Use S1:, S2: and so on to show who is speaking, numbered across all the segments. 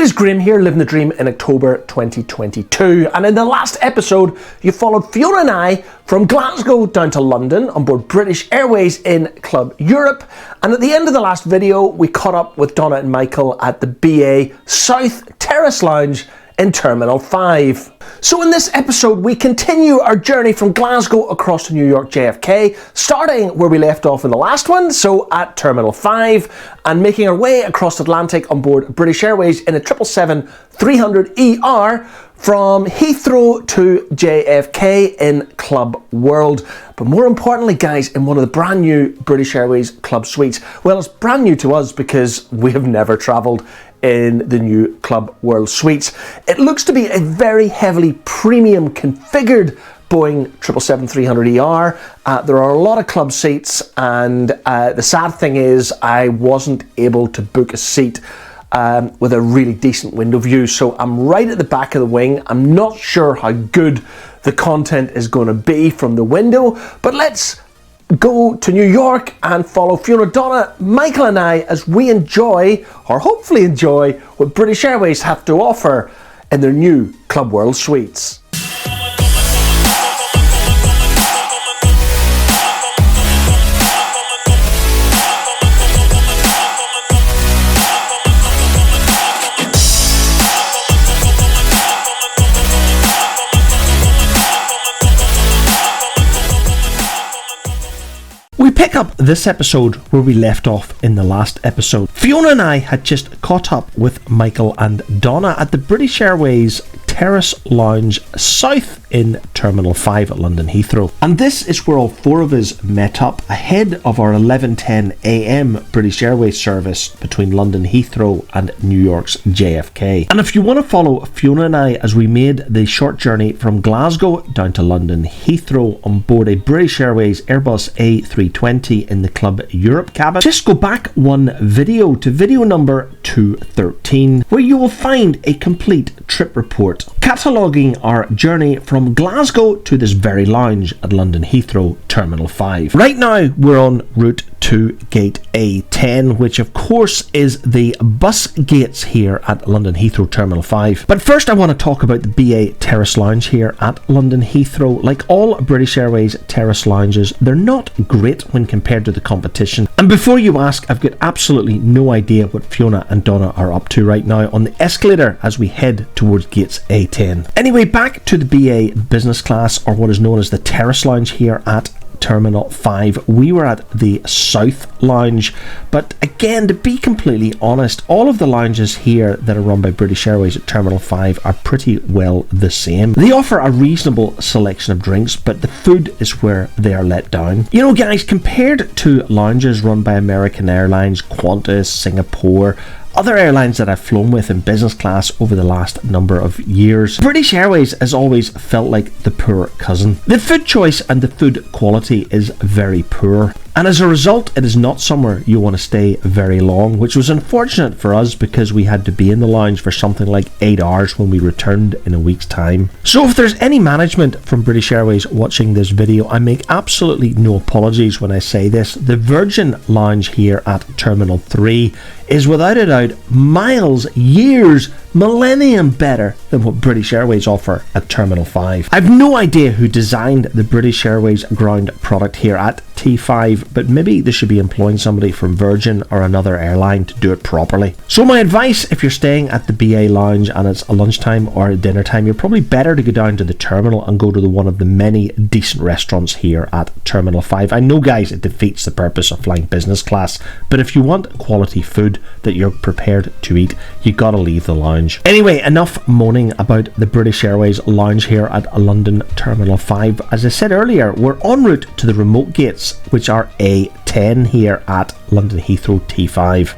S1: It is Graham here, living the dream in October 2022. And in the last episode, you followed Fiona and I from Glasgow down to London on board British Airways in Club Europe. And at the end of the last video, we caught up with Donna and Michael at the BA Terrace Lounge in Terminal 5. So in this episode, we continue our journey from Glasgow across to York JFK, starting where we left off in the last one, so at Terminal 5, and making our way across the Atlantic on board British Airways in a 777-300ER from Heathrow to JFK in Club World. But more importantly, guys, in one of the brand new British Airways Club Suites. Well, it's brand new to us because we have never travelled in the new Club World Suites. It looks to be a very heavily premium configured Boeing 777-300ER. There are a lot of club seats, and the sad thing is I wasn't able to book a seat with a really decent window view, so I'm right at the back of the wing. I'm not sure how good the content is going to be from the window, but let's go to New York and follow Fiona, Donna, Michael and I as we enjoy, or hopefully enjoy, what British Airways have to offer in their new Club World Suites. We pick up this episode where we left off in the last episode. Fiona and I had just caught up with Michael and Donna at the British Airways Terrace Lounge South in Terminal 5 at London Heathrow. And this is where all four of us met up ahead of our 11:10 a.m. British Airways service between London Heathrow and New York's JFK. And if you want to follow Fiona and I as we made the short journey from Glasgow down to London Heathrow on board a British Airways Airbus A320 in the Club Europe cabin, just go back one video to video number 213, where you will find a complete trip report cataloguing our journey from Glasgow to this very lounge at London Heathrow Terminal 5. Right now we're on route to gate A10, which of course is the bus gates here at London Heathrow Terminal 5. But first I want to talk about the BA Terrace Lounge here at London Heathrow. Like all British Airways Terrace Lounges, they're not great when compared to the competition. And before you ask, I've got absolutely no idea what Fiona and Donna are up to right now on the escalator as we head towards gates A10. Anyway, back to the BA Business Class, or what is known as the Terrace Lounge here at Terminal 5. We were at the South Lounge, but again, to be completely honest, all of the lounges here that are run by British Airways at Terminal 5 are pretty well the same. They offer a reasonable selection of drinks, but the food is where they are let down. You know, guys, compared to lounges run by American Airlines, Qantas, Singapore, other airlines that I've flown with in business class over the last number of years, British Airways has always felt like the poor cousin. The food choice and the food quality is very poor, and as a result it is not somewhere you want to stay very long, which was unfortunate for us because we had to be in the lounge for something like 8 hours when we returned in a week's time. So if there's any management from British Airways watching this video, I make absolutely no apologies when I say this. The Virgin Lounge here at Terminal 3 is without a doubt miles, years, millennium better than what British Airways offer at Terminal 5. I've no idea who designed the British Airways ground product here at T5, but maybe they should be employing somebody from Virgin or another airline to do it properly. So my advice, if you're staying at the BA Lounge and it's a lunchtime or a dinner time, you're probably better to go down to the terminal and go to one of the many decent restaurants here at Terminal 5. I know, guys, it defeats the purpose of flying business class, but if you want quality food that you're prepared to eat, you gotta leave the lounge. Anyway, enough moaning about the British Airways Lounge here at London Terminal 5. As I said earlier, we're en route to the remote gates, which are A10 here at London Heathrow T5.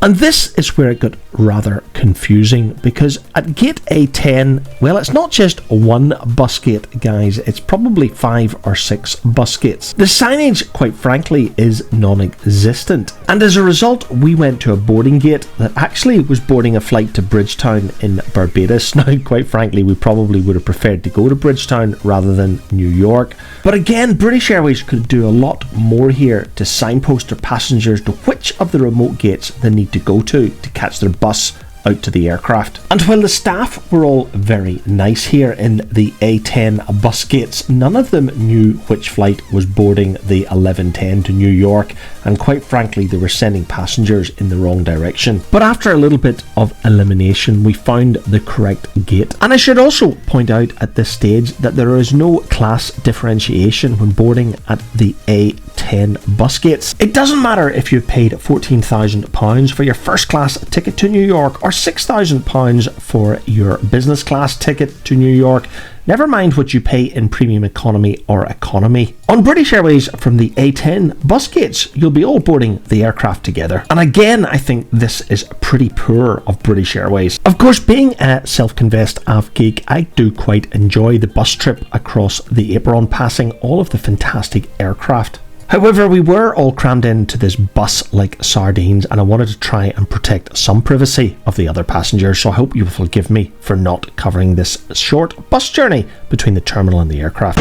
S1: And this is where it got rather confusing, because at gate A10, well, it's not just one bus gate, guys, it's probably 5 or 6 bus gates. The signage, quite frankly, is non-existent, and as a result we went to a boarding gate that actually was boarding a flight to Bridgetown in Barbados. Now, quite frankly, we probably would have preferred to go to Bridgetown rather than New York, but again, British Airways could do a lot more here to signpost their passengers to which of the remote gates they need to go to catch their bus out to the aircraft. And while the staff were all very nice here in the A10 bus gates, none of them knew which flight was boarding the 11:10 to New York, and quite frankly they were sending passengers in the wrong direction. But after a little bit of elimination, we found the correct gate. And I should also point out at this stage that there is no class differentiation when boarding at the A10 bus gates. It doesn't matter if you've paid £14,000 for your first class ticket to New York or £6,000 for your business class ticket to New York. Never mind what you pay in premium economy or economy. On British Airways, from the A10 bus gates, you'll be all boarding the aircraft together. And again, I think this is pretty poor of British Airways. Of course, being a self-confessed AV geek, I do quite enjoy the bus trip across the apron, passing all of the fantastic aircraft. However, we were all crammed into this bus like sardines, and I wanted to try and protect some privacy of the other passengers, so I hope you will forgive me for not covering this short bus journey between the terminal and the aircraft.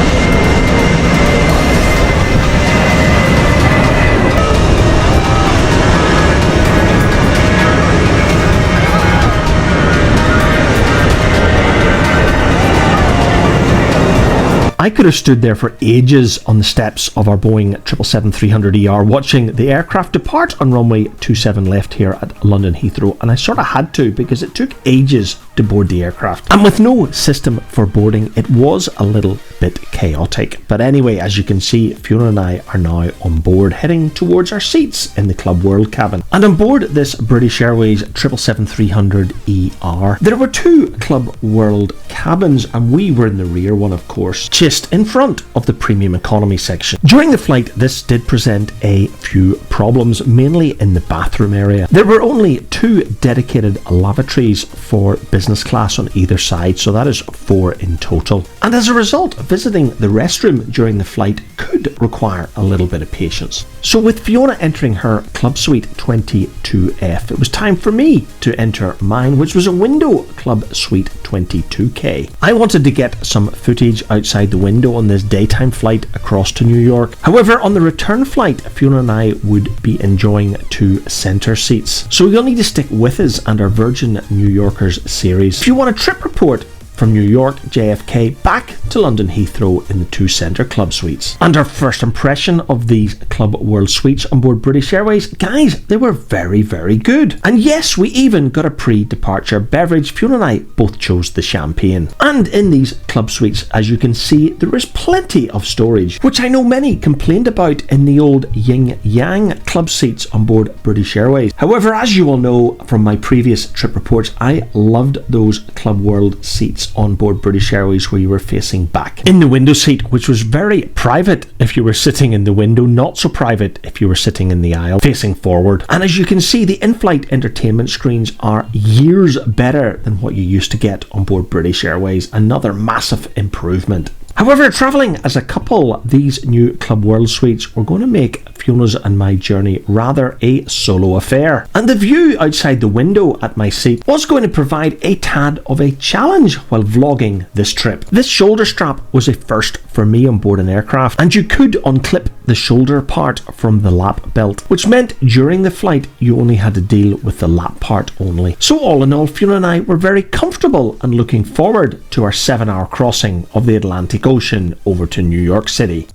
S1: I could have stood there for ages on the steps of our Boeing 777-300ER watching the aircraft depart on runway 27 left here at London Heathrow, and I sort of had to because it took ages to board the aircraft. And with no system for boarding, it was a little bit chaotic. But anyway, as you can see, Fiona and I are now on board, heading towards our seats in the Club World cabin. And on board this British Airways 777-300ER, there were 2 Club World cabins, and we were in the rear one, of course, just in front of the premium economy section. During the flight, this did present a few problems, mainly in the bathroom area. There were only 2 dedicated lavatories for business class on either side, so that is 4 in total. And as a result, visiting the restroom during the flight could require a little bit of patience. So with Fiona entering her Club Suite 22F, it was time for me to enter mine, which was a window Club Suite 22K. I wanted to get some footage outside the window on this daytime flight across to New York. However, on the return flight, Fiona and I would be enjoying 2 centre seats. So you'll need to stick with us and our Virgin New Yorkers series if you want a trip report from New York JFK back to London Heathrow in the 2 centre club suites. And our first impression of these Club World suites on board British Airways, guys, they were very, very good. And yes, we even got a pre-departure beverage. Fiona and I both chose the champagne. And in these club suites, as you can see, there is plenty of storage, which I know many complained about in the old yin yang club seats on board British Airways. However, as you all know from my previous trip reports, I loved those Club World seats on board British Airways where you were facing back in the window seat, which was very private if you were sitting in the window, not so private if you were sitting in the aisle facing forward. And as you can see, the in-flight entertainment screens are years better than what you used to get on board British Airways. Another massive improvement. However, travelling as a couple, these new Club World suites were going to make Fiona's and my journey rather a solo affair. And the view outside the window at my seat was going to provide a tad of a challenge while vlogging this trip. This shoulder strap was a first for me on board an aircraft, and you could unclip the shoulder part from the lap belt, which meant during the flight you only had to deal with the lap part only. So all in all, Fiona and I were very comfortable and looking forward to our 7-hour crossing of the Atlantic Ocean over to New York City.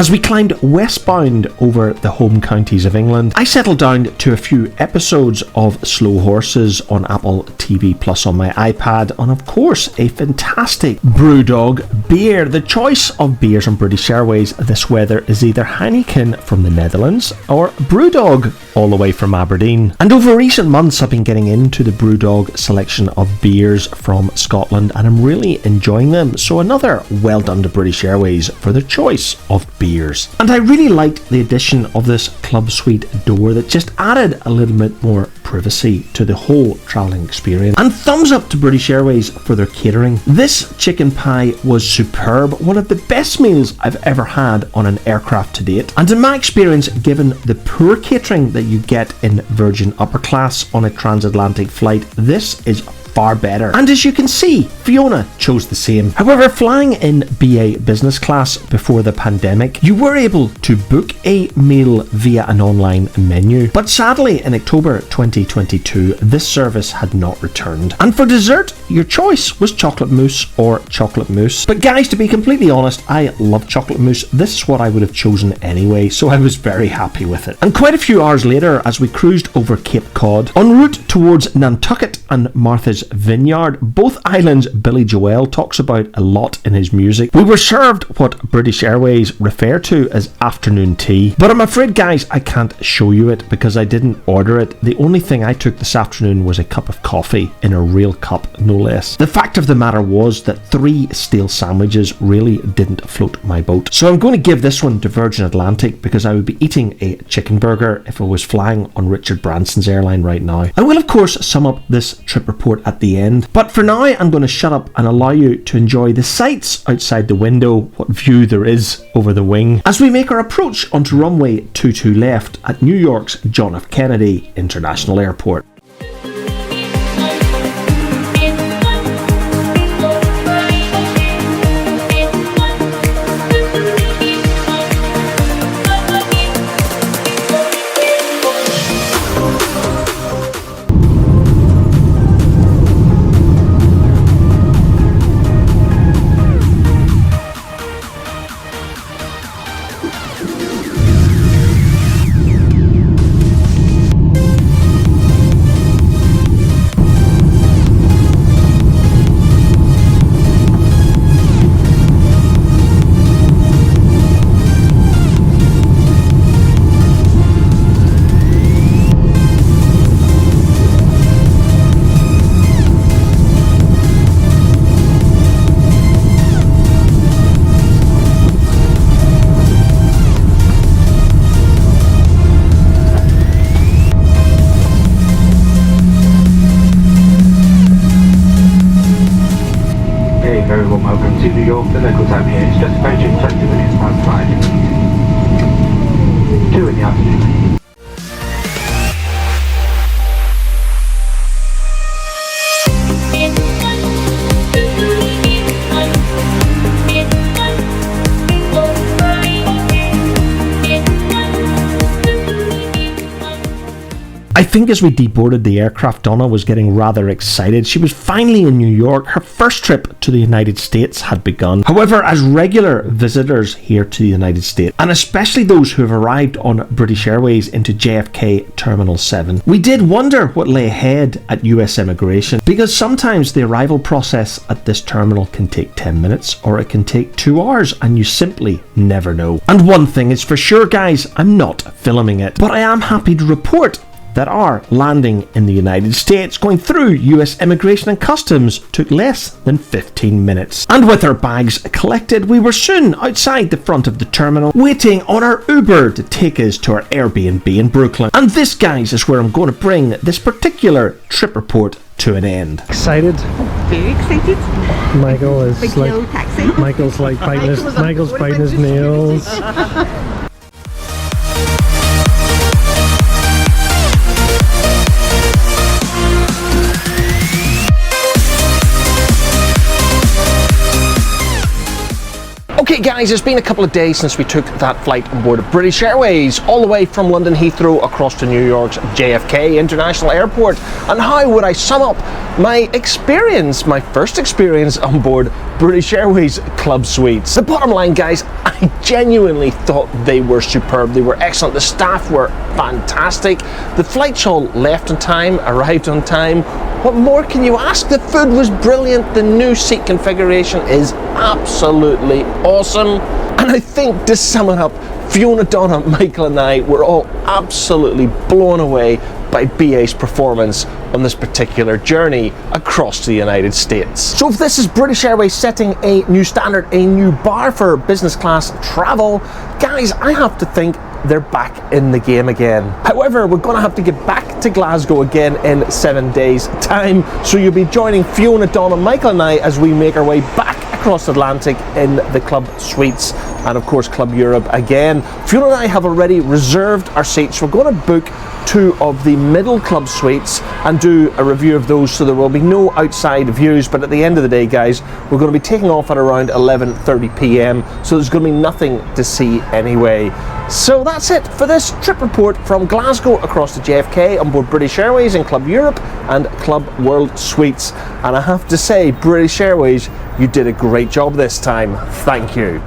S1: As we climbed westbound over the home counties of England, I settled down to a few episodes of Slow Horses on Apple TV Plus on my iPad, and of course a fantastic Brewdog beer. The choice of beers on British Airways this weather is either Heineken from the Netherlands or Brewdog all the way from Aberdeen. And over recent months I've been getting into the Brewdog selection of beers from Scotland, and I'm really enjoying them. So another well done to British Airways for the choice of beers. And I really liked the addition of this club suite door that just added a little bit more privacy to the whole travelling experience. And thumbs up to British Airways for their catering. This chicken pie was superb, one of the best meals I've ever had on an aircraft to date. And in my experience, given the poor catering that you get in Virgin Upper Class on a transatlantic flight, this is far better. And as you can see, Fiona chose the same. However, flying in BA Business Class before the pandemic, you were able to book a meal via an online menu. But sadly, in October 2022, this service had not returned. And for dessert, your choice was chocolate mousse or chocolate mousse. But guys, to be completely honest, I love chocolate mousse. This is what I would have chosen anyway, so I was very happy with it. And quite a few hours later, as we cruised over Cape Cod, en route towards Nantucket and Martha's Vineyard, both islands Billy Joel talks about a lot in his music, we were served what British Airways refer to as afternoon tea. But I'm afraid, guys, I can't show you it because I didn't order it. The only thing I took this afternoon was a cup of coffee, in a real cup, no less. The fact of the matter was that 3 stale sandwiches really didn't float my boat. So I'm going to give this one to Virgin Atlantic because I would be eating a chicken burger if I was flying on Richard Branson's airline right now. I will of course sum up this trip report at the end, but for now I'm going to shut up and allow you to enjoy the sights outside the window, what view there is over the wing, as we make our approach onto runway 22 left at New York's John F. Kennedy International Airport.
S2: Very warm welcome to New York. The local time here is just approaching 20 minutes past 5. 2 in the afternoon.
S1: I think as we deboarded the aircraft, Donna was getting rather excited. She was finally in New York. Her first trip to the United States had begun. However, as regular visitors here to the United States, and especially those who have arrived on British Airways into JFK Terminal 7, we did wonder what lay ahead at US immigration, because sometimes the arrival process at this terminal can take 10 minutes or it can take 2 hours, and you simply never know. And one thing is for sure, guys, I'm not filming it, but I am happy to report that our landing in the United States going through US Immigration and Customs took less than 15 minutes. And with our bags collected, we were soon outside the front of the terminal, waiting on our Uber to take us to our Airbnb in Brooklyn. And this, guys, is where I'm going to bring this particular trip report to an end. Excited?
S3: Very excited.
S1: Michael is
S3: Big
S1: like,
S3: yellow taxi.
S1: Michael's like Michael's biting his nails. Okay guys, it's been a couple of days since we took that flight on board of British Airways all the way from London Heathrow across to New York's JFK International Airport. And how would I sum up my experience, my first experience on board British Airways Club Suites? The bottom line guys, I genuinely thought they were superb. They were excellent. The staff were fantastic. The flights all left on time, arrived on time. What more can you ask? The food was brilliant. The new seat configuration is absolutely awesome. And I think to sum it up, Fiona, Donna, Michael and I were all absolutely blown away by BA's performance on this particular journey across the United States. So if this is British Airways setting a new standard, a new bar for business class travel, guys, I have to think they're back in the game again. However, we're going to have to get back to Glasgow again in 7 days' time, so you'll be joining Fiona, Donna, Michael and I as we make our way back across Atlantic in the Club Suites and of course Club Europe again. Fiona and I have already reserved our seats. We're going to book 2 of the middle Club Suites and do a review of those, so there will be no outside views, but at the end of the day guys, we're going to be taking off at around 11:30 p.m, so there's going to be nothing to see anyway. So that's it for this trip report from Glasgow across to JFK on board British Airways in Club Europe and Club World Suites. And I have to say, British Airways, you did a great job this time. Thank you.